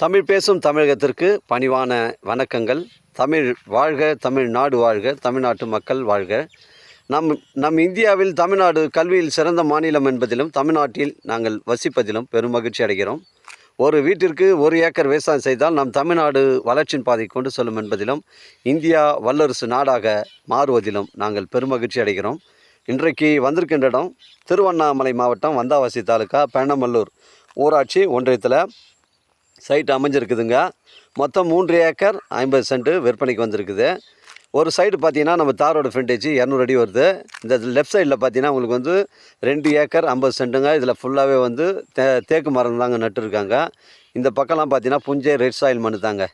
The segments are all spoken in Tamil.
தமிழ் பேசும் தமிழகத்திற்கு பணிவான வணக்கங்கள். தமிழ் வாழ்க, தமிழ்நாடு வாழ்க, தமிழ்நாட்டு மக்கள் வாழ்க. நம் இந்தியாவில் தமிழ்நாடு கல்வியில் சிறந்த மாநிலம் என்பதிலும் தமிழ்நாட்டில் நாங்கள் வசிப்பதிலும் பெரும் மகிழ்ச்சி அடைகிறோம். ஒரு வீட்டிற்கு 1 ஏக்கர் விவசாயம் செய்தால் நம் தமிழ்நாடு வளர்ச்சியின் பாதை கொண்டு செல்லும் என்பதிலும் இந்தியா வல்லரசு நாடாக மாறுவதிலும் நாங்கள் பெருமகிழ்ச்சி அடைகிறோம். இன்றைக்கு வந்திருக்கின்ற இடம் திருவண்ணாமலை மாவட்டம் வந்தாவாசி தாலுக்கா பெண்ணமல்லூர் ஊராட்சி ஒன்றியத்தில் சைட் அமைஞ்சிருக்குதுங்க. மொத்தம் 3 ஏக்கர் 50 சென்ட் விற்பனைக்கு வந்திருக்குது. ஒரு சைடு பார்த்தீங்கன்னா நம்ம தாரோட ஃப்ரண்டேஜ் 200 அடி வருது. இந்த லெஃப்ட் சைடில் பார்த்தீங்கன்னா உங்களுக்கு வந்து 2 ஏக்கர் 50 சென்ட்டுங்க. இதில் ஃபுல்லாகவே வந்து தேக்கு மரம் தாங்க நட்டுருக்காங்க. இந்த பக்கம்லாம் பார்த்தீங்கன்னா புஞ்சை ரெட் சாயில் மண்ணு தாங்க.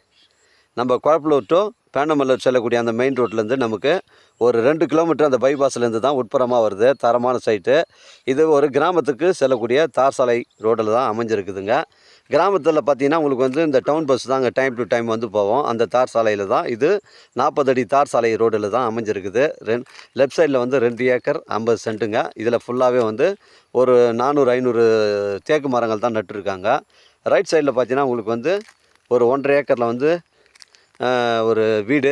நம்ம குழப்பலூர் டு பேண்டமல்லூர் செல்லக்கூடிய அந்த மெயின் ரோட்லேருந்து நமக்கு ஒரு 2 கிலோமீட்டர் அந்த பைபாஸ்லேருந்து தான் உட்புறமாக வருது. தரமான சைட்டு இது. ஒரு கிராமத்துக்கு செல்லக்கூடிய தார் சாலை ரோடில் தான் அமைஞ்சிருக்குதுங்க. கிராமத்தில் பார்த்தீங்கன்னா உங்களுக்கு வந்து இந்த டவுன் பஸ் தாங்க டைம் டு டைம் வந்து போவோம். அந்த தார் சாலையில் தான் இது 40 அடி தார் சாலை ரோடில் தான் அமைஞ்சிருக்குது. லெஃப்ட் சைடில் வந்து 2 ஏக்கர் 50 சென்ட்டுங்க. இதில் ஃபுல்லாகவே வந்து ஒரு 400-500 தேக்கு மரங்கள் தான் நட்டுருக்காங்க. ரைட் சைடில் பார்த்தீங்கன்னா உங்களுக்கு வந்து ஒரு 1.5 ஏக்கரில் வந்து ஒரு வீடு,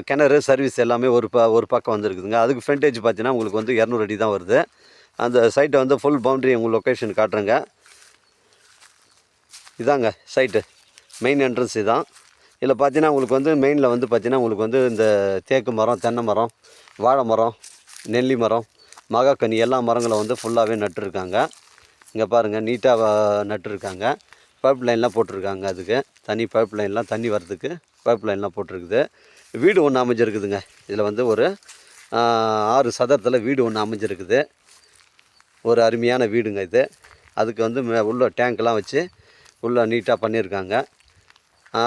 கிணறு, சர்வீஸ் எல்லாமே ஒரு பக்கம் வந்துருக்குதுங்க. அதுக்கு ஃப்ரண்டேஜ் பார்த்தீங்கன்னா உங்களுக்கு வந்து 200 அடி தான் வருது. அந்த சைட்டை வந்து ஃபுல் பவுண்ட்ரி உங்கள் லொக்கேஷன் காட்டுறேங்க. இதாங்க சைட்டு, மெயின் என்ட்ரன்ஸ் இதான். இதில் பார்த்தீங்கன்னா உங்களுக்கு வந்து மெயினில் வந்து பார்த்தீங்கன்னா உங்களுக்கு வந்து இந்த தேக்கு மரம், தென்னை மரம், வாழை மரம், நெல்லி மரம், மகாக்கனி எல்லா மரங்களும் வந்து ஃபுல்லாகவே நட்டுருக்காங்க. இங்கே பாருங்கள் நீட்டாக நட்டுருக்காங்க. பைப் லைன்லாம் போட்டிருக்காங்க. அதுக்கு தனி பைப் லைன்லாம் தண்ணி வர்றதுக்கு பைப் லைன்லாம் போட்டிருக்குது. வீடு ஒன்று அமைஞ்சிருக்குதுங்க. இதில் வந்து ஒரு 6 சதுரத்தில் வீடு ஒன்று அமைஞ்சிருக்குது. ஒரு அருமையான வீடுங்க இது. அதுக்கு வந்து உள்ள டேங்க்லாம் வச்சு உள்ளே நீட்டாக பண்ணியிருக்காங்க.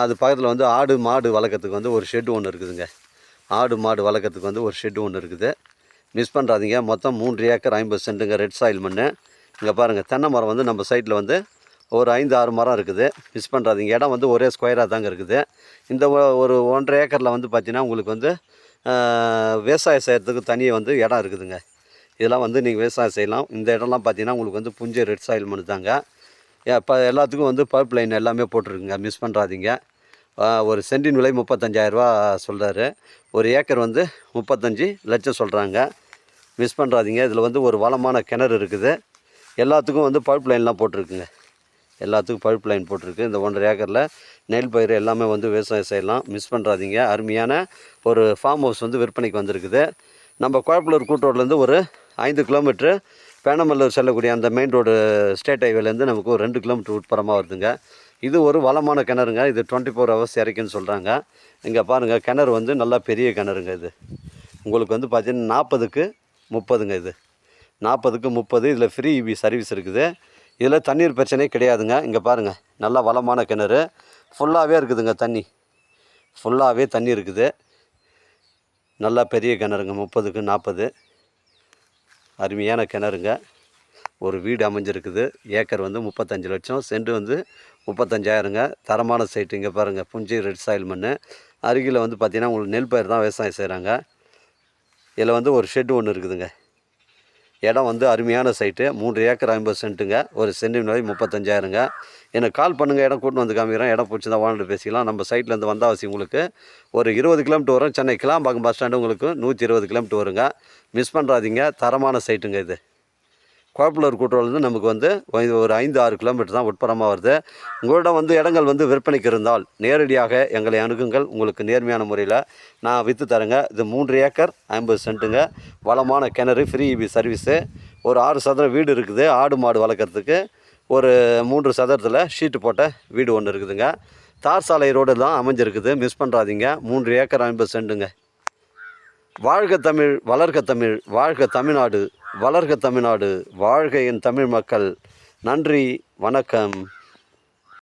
அது பக்கத்தில் வந்து ஆடு மாடு வளர்க்குறதுக்கு வந்து ஒரு ஷெட்டு ஒன்று இருக்குதுங்க. ஆடு மாடு வளர்க்குறதுக்கு வந்து ஒரு ஷெட்டு ஒன்று இருக்குது. மிஸ் பண்ணுறாதீங்க. மொத்தம் 3 ஏக்கர் 50 சென்ட்டுங்க. ரெட் சாயில் மண். இங்கே பாருங்கள் தென்னை மரம் வந்து நம்ம சைட்டில் வந்து ஒரு 5-6 மரம் இருக்குது. மிஸ் பண்ணுறாதீங்க. இடம் வந்து ஒரே ஸ்கொயராக தாங்க இருக்குது. இந்த ஒரு 1.5 ஏக்கரில் வந்து பார்த்திங்கன்னா உங்களுக்கு வந்து விவசாயம் செய்கிறதுக்கு தனியாக வந்து இடம் இருக்குதுங்க. இதெல்லாம் வந்து நீங்கள் விவசாயம் செய்யலாம். இந்த இடம்லாம் பார்த்திங்கன்னா உங்களுக்கு வந்து புஞ்சை ரெட் சாயில் மண் தாங்க. இப்போ எல்லாத்துக்கும் வந்து பைப் லைன் எல்லாமே போட்டிருக்குங்க. மிஸ் பண்ணுறாதீங்க. ஒரு சென்டின் விலை 35,000 சொல்கிறாரு. ஒரு ஏக்கர் வந்து 35 லட்சம் சொல்கிறாங்க. மிஸ் பண்ணுறாதீங்க. இதில் வந்து ஒரு வளமான கிணறு இருக்குது. எல்லாத்துக்கும் வந்து பைப் லைன்லாம் போட்டிருக்குங்க. எல்லாத்துக்கும் பைப் லைன் போட்டிருக்கு. இந்த 1.5 ஏக்கரில் நெல் பயிர் எல்லாமே வந்து விவசாயம் செய்யலாம். மிஸ் பண்ணுறாதீங்க. அருமையான ஒரு ஃபார்ம் ஹவுஸ் வந்து விற்பனைக்கு வந்திருக்குது. நம்ம குழப்பலூர் கூட்டோட்லேருந்து ஒரு 5 கிலோமீட்ரு பேண்டமல்லூர் செல்லக்கூடிய அந்த மெயின் ரோடு ஸ்டேட் ஹைவேலேருந்து நமக்கு ஒரு 2 கிலோமீட்டர் உட்புறமாக வருதுங்க. இது ஒரு வளமான கிணறுங்க. இது 24 ஹவர்ஸ் இறைக்குன்னு சொல்கிறாங்க. இங்கே பாருங்கள் கிணறு வந்து நல்லா பெரிய கிணறுங்க. இது உங்களுக்கு வந்து பார்த்தீங்கன்னா 40க்கு 30ங்க. இது 40க்கு 30. இதில் ஃப்ரீ இபி சர்வீஸ் இருக்குது. இதில் தண்ணீர் பிரச்சனை கிடையாதுங்க. இங்கே பாருங்கள் நல்லா வளமான கிணறு. ஃபுல்லாகவே இருக்குதுங்க. ஃபுல்லாகவே தண்ணி இருக்குது. நல்லா பெரிய கிணறுங்க. 30க்கு 40 அருமையான கிணறுங்க. ஒரு வீடு அமைஞ்சிருக்குது. ஏக்கர் வந்து 35 லட்சம். சென்ட் வந்து 35,000ங்க. தரமான சைட்டு. இங்கே பாருங்கள் புஞ்சி ரெட் சாயில் மண். அருகில் வந்து பார்த்திங்கன்னா உங்களுக்கு நெல் பயிர் தான் விவசாயம் செய்கிறாங்க. இதில் வந்து ஒரு ஷெட்டு ஒன்று இருக்குதுங்க. இடம் வந்து அருமையான சைட்டு. 3 ஏக்கர் 50 சென்ட்டுங்க. ஒரு சென்டின் விலை 35,000ங்க. எனக்கு கால் பண்ணுங்கள். இடம் கூட்டின்னு வந்து காமிக்கிறேன். இடம் பிடிச்சிருந்தா வாங்கிட்டு பேசிக்கலாம். நம்ம சைட்லேருந்து வந்தாவாசி உங்களுக்கு ஒரு 20 கிலோமீட்டர் வரும். சென்னை கிளாம்பாக்கம் பஸ் ஸ்டாண்டு உங்களுக்கு 120 கிலோமீட்டர் வருங்க. மிஸ் பண்ணுறாதீங்க. தரமான சைட்டுங்க இது. குழப்பலூர் கூட்டோலேருந்து நமக்கு வந்து ஒரு 5-6 கிலோமீட்டர் தான் உட்புறமாக வருது. உங்களிடம் வந்து இடங்கள் வந்து விற்பனைக்கு இருந்தால் நேரடியாக எங்களை அணுகுங்கள். உங்களுக்கு நேர்மையான முறையில் நான் விற்று தரேங்க. இது 3 ஏக்கர் 50 சென்ட்டுங்க. வளமான கிணறு, ஃப்ரீ இபி சர்வீஸு, ஒரு 6 சதுரம் வீடு இருக்குது. ஆடு மாடு வளர்க்குறதுக்கு ஒரு 3 சதுரத்தில் ஷீட்டு போட்ட வீடு ஒன்று இருக்குதுங்க. தார் சாலை ரோடு தான் அமைஞ்சிருக்குது. மிஸ் பண்ணுறாதீங்க. 3 ஏக்கர் 50 சென்ட்டுங்க. வாழ்க தமிழ், வளர்க தமிழ், வாழ்க தமிழ்நாடு, வளர்க தமிழ்நாடு, வாழ்க என் தமிழ் மக்கள். நன்றி, வணக்கம்.